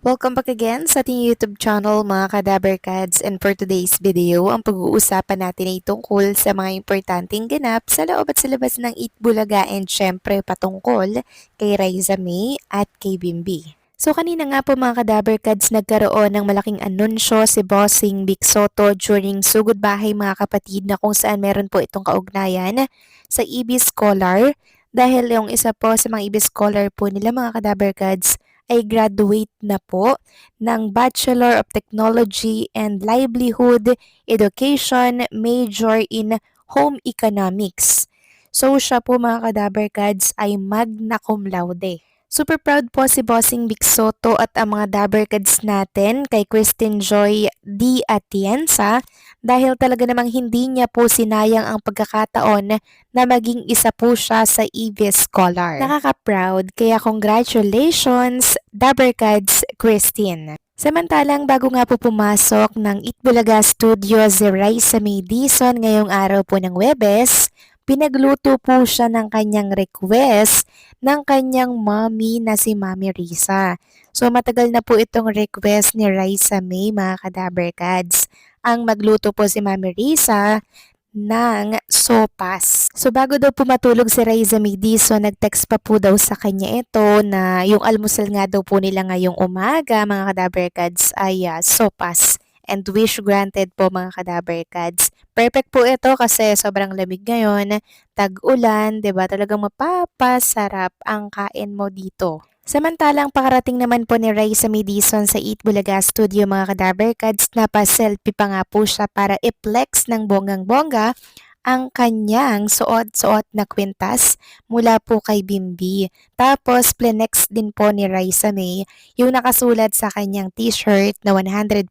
Welcome back again sa ating YouTube channel mga Kadaberkads, and for today's video, ang pag-uusapan natin ay tungkol sa mga importanteng ganap sa loob at sa labas ng Eat Bulaga and syempre patungkol kay Raisa May at kay Bimbi. So kanina nga po mga Kadaberkads, nagkaroon ng malaking anunsyo si Bossing Vic Soto during Sugod Bahay mga kapatid, na kung saan meron po itong kaugnayan sa EB Scholar, dahil yung isa po sa mga EB Scholar po nila mga Kadaberkads ay graduate na po ng Bachelor of Technology and Livelihood Education major in Home Economics. So siya po mga Kadaberkads ay magna cum laude. Super proud po si Bossing Vic Soto at ang mga Daberkads natin kay Christine Joy D. Atienza, dahil talaga namang hindi niya po sinayang ang pagkakataon na maging isa po siya sa EV Scholar. Nakaka-proud, kaya congratulations Daberkads Christine. Samantalang bago nga po pumasok ng Itbulaga Studio si Raisa May Dizon ngayong araw po ng Webes, pinagluto po siya ng kanyang request ng kanyang mommy na si Mami Risa. So matagal na po itong request ni Raisa May mga Kadaberkads. Ang magluto po si Mami Risa ng sopas. So bago daw po matulog si Raisa May Dizon, nag-text pa po daw sa kanya ito na yung almusal nga daw po nila ngayong umaga mga Kadaberkads ay sopas. And wish granted po mga Kadaberkads. Perfect po ito kasi sobrang lamig ngayon, tag-ulan, 'di ba? Talagang mapapasarap ang kain mo dito. Samantalang pakarating naman po ni Raisa May Dizon sa Eat Bulaga Studio mga Kadaberkads, na pa-selfie pa nga po siya para i-flex ng bonggang-bongga ang kanyang suot-suot na kwintas mula po kay Bimbi. Tapos, plenex din po ni Raisa May yung nakasulat sa kanyang t-shirt na 100%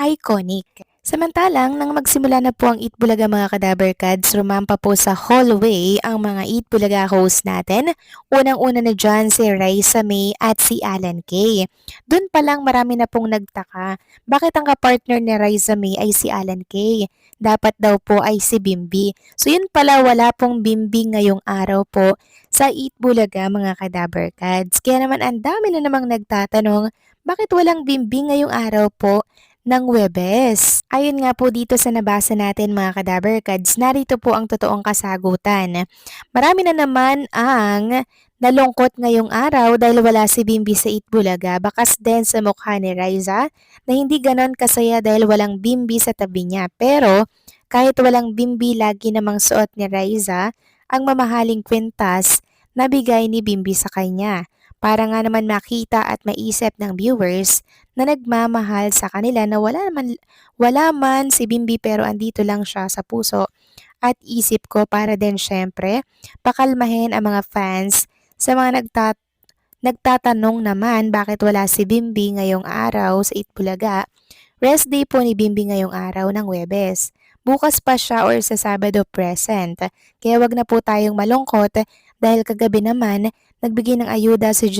iconic. Samantalang, nang magsimula na po ang Eat Bulaga mga Kadaberkads, rumampa po sa hallway ang mga Eat Bulaga host natin. Unang-una na dyan si Raisa May at si Alan Kay. Doon pa lang marami na pong nagtaka. Bakit ang kapartner ni Raisa May ay si Alan Kay? Dapat daw po ay si Bimbi. So yun pala, wala pong Bimbi ngayong araw po sa Eat Bulaga mga Kadaberkads. Kaya naman ang dami na namang nagtatanong, bakit walang Bimbi ngayong araw po ng Webes? Ayon nga po dito sa nabasa natin mga Kadaberkads, narito po ang totoong kasagutan. Marami na naman ang nalungkot ngayong araw dahil wala si Bimbi sa Itbulaga. Bakas din sa mukha ni Raisa na hindi ganon kasaya dahil walang Bimbi sa tabi niya. Pero kahit walang Bimbi, lagi namang suot ni Raisa ang mamahaling kwintas na bigay ni Bimbi sa kanya, para nga naman makita at maisip ng viewers na nagmamahal sa kanila, na wala man si Bimbi pero andito lang siya sa puso at isip ko, para din syempre pakalmahin ang mga fans sa mga nagtatanong naman bakit wala si Bimbi ngayong araw sa Itbulaga. Rest day po ni Bimbi ngayong araw ng Webes. Bukas pa siya or sa Sabado present. Kaya wag na po tayong malungkot dahil kagabi naman nagbigay ng ayuda si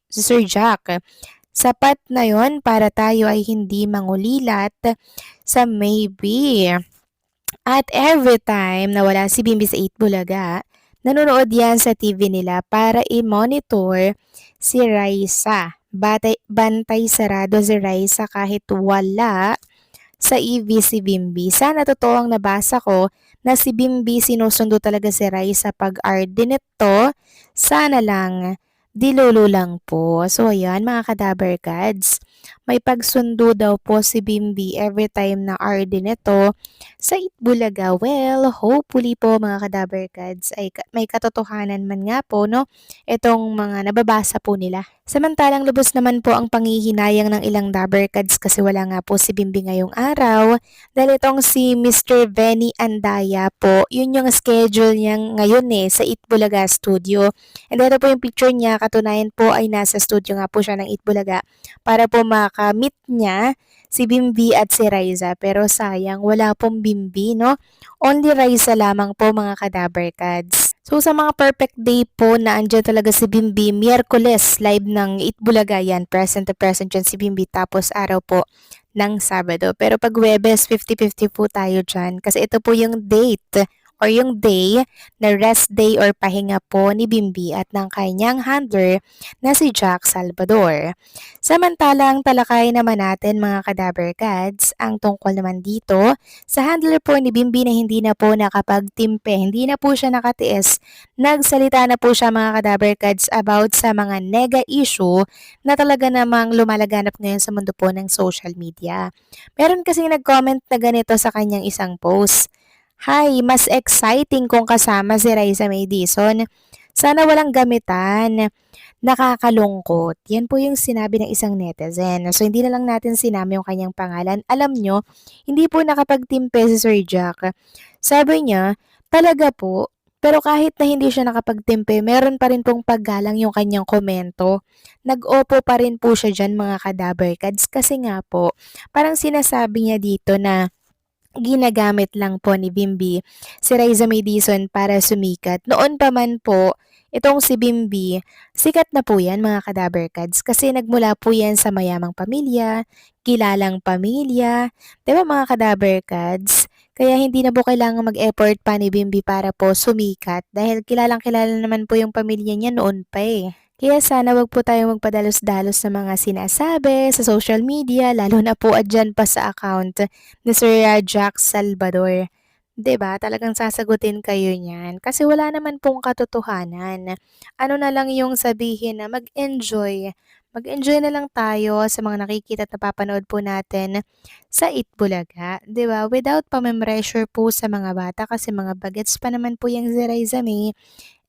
Sir Jack. Sapat na yon para tayo ay hindi mangulilat sa maybe. At every time na wala si Bimbi sa Itbulaga, nanonood yan sa TV nila para i-monitor si Raisa. Bantay sarado si Raisa kahit wala sa EV si Bimbi. Sana totoo ang nabasa ko na si Bimbi sinusundo talaga si Raisa pag RD nito. Sana lang, dilolo lang po. So ayan mga Kadaberkads, may pagsundo daw po si Bimbi every time na RD nito sa Itbulaga. Well, hopefully po mga Kadaberkads ay may katotohanan man nga po, no, itong mga nababasa po nila. Samantalang lubos naman po ang panghihinayang ng ilang Daberkads kasi wala nga po si Bimbi ngayong araw, dahil itong si Mr. Benny Andaya po, yun yung schedule niya ngayon sa Itbulaga Studio. And ito po yung picture niya, katunayan po ay nasa studio nga po siya ng Itbulaga para po makamit niya si Bimbi at si Raisa. Pero sayang, wala pong Bimbi, no? Only Raisa lamang po mga Kadaberkads. So sa mga perfect day po na andyan talaga si Bimbi, Miyerkules live ng Itbulaga yan, present to present dyan si Bimbi, tapos araw po ng Sabado. Pero pag Webes, 50-50 po tayo dyan kasi ito po yung date or yung day na rest day or pahinga po ni Bimbi at ng kanyang handler na si Jack Salvador. Samantalang talakay naman natin mga Kadaber Cats ang tungkol naman dito sa handler po ni Bimbi na hindi na po nakapagtimpe, hindi na po siya nakatiis. Nagsalita na po siya mga Kadaber Cats about sa mga nega issue na talaga namang lumalaganap ngayon sa mundo po ng social media. Meron kasing nag-comment na ganito sa kanyang isang post. Hi, mas exciting kung kasama si Raisa May Dizon. Sana walang gamitan. Nakakalungkot. Yan po yung sinabi ng isang netizen. So, hindi na lang natin sinama yung kanyang pangalan. Alam nyo, hindi po nakapagtimpe si Sir Jack. Sabi niya, talaga po, pero kahit na hindi siya nakapagtimpe, meron pa rin pong paggalang yung kanyang komento. Nag-opo pa rin po siya dyan mga kadaber kads kasi nga po, parang sinasabi niya dito na ginagamit lang po ni Bimbi si Raisa May Dizon para sumikat. Noon pa man po, itong si Bimbi, sikat na po yan mga kadaber kads kasi nagmula po yan sa mayamang pamilya, kilalang pamilya, di ba mga kadaber kads? Kaya hindi na po kailangan mag-effort pa ni Bimbi para po sumikat dahil kilalang kilala naman po yung pamilya niya noon pa eh. Kaya sana wag po tayong magpadalos-dalos sa mga sinasabi sa social media, lalo na po adyan pa sa account ni Sir Jack Salvador. 'Di ba? Talagang sasagutin kayo niyan kasi wala naman pong katotohanan. Ano na lang yung sabihin na mag-enjoy. Mag-enjoy na lang tayo sa mga nakikita at napapanood po natin sa Itbulaga, 'di ba? Without pa-pressure po sa mga bata kasi mga bagets pa naman po yung si Raisa May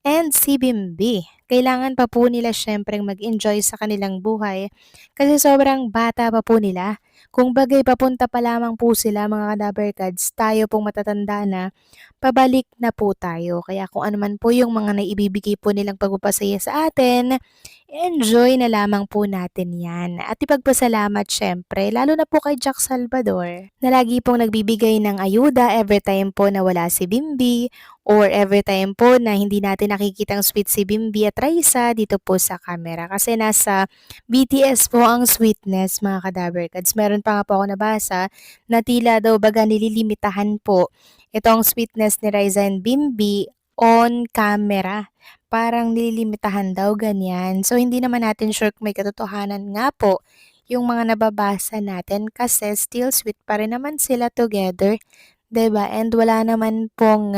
and si Bimbi. Kailangan pa po nila syempreng mag-enjoy sa kanilang buhay kasi sobrang bata pa po nila. Kung bagay papunta pa lamang po sila mga kadaberkads, tayo pong matatanda na, pabalik na po tayo. Kaya kung ano man po yung mga naibibigay po nilang pagpapasaya sa atin, enjoy na lamang po natin yan. At ipagpasalamat syempre, lalo na po kay Jack Salvador, na lagi pong nagbibigay ng ayuda every time po na wala si Bimbi, or every time po na hindi natin nakikitang sweet si Bimbi at Raisa dito po sa camera. Kasi nasa BTS po ang sweetness mga kadaberkads. Meron pa nga po ako nabasa na tila daw baga nililimitahan po itong sweetness ni Raisa and Bimbi on camera. Parang nililimitahan daw ganyan. So hindi naman natin sure kung may katotohanan nga po yung mga nababasa natin kasi still sweet pa rin naman sila together. 'Di ba? And wala naman pong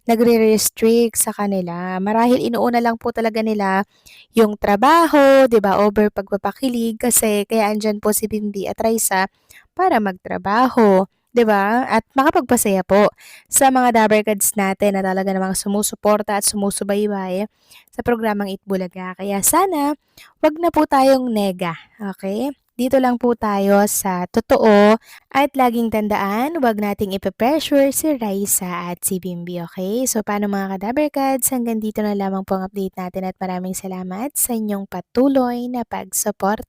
nagre-restrict sa kanila. Marahil inuuna lang po talaga nila yung trabaho, 'di ba, over pagpapakilig kasi kaya andyan po si Bimbi at Raisa para magtrabaho, 'di ba? At makapagpasaya po sa mga Dabarkads natin na talaga namang sumusuporta at sumusubaybay sa programang Itbulaga. Kaya sana 'wag na po tayong nega, okay? Dito lang po tayo sa totoo at laging tandaan, wag nating ipe-pressure si Raisa at si Bimbi, okay? So, paano mga ka-Dabarkads? Hanggang dito na lamang po ang update natin at maraming salamat sa inyong patuloy na pagsuporta.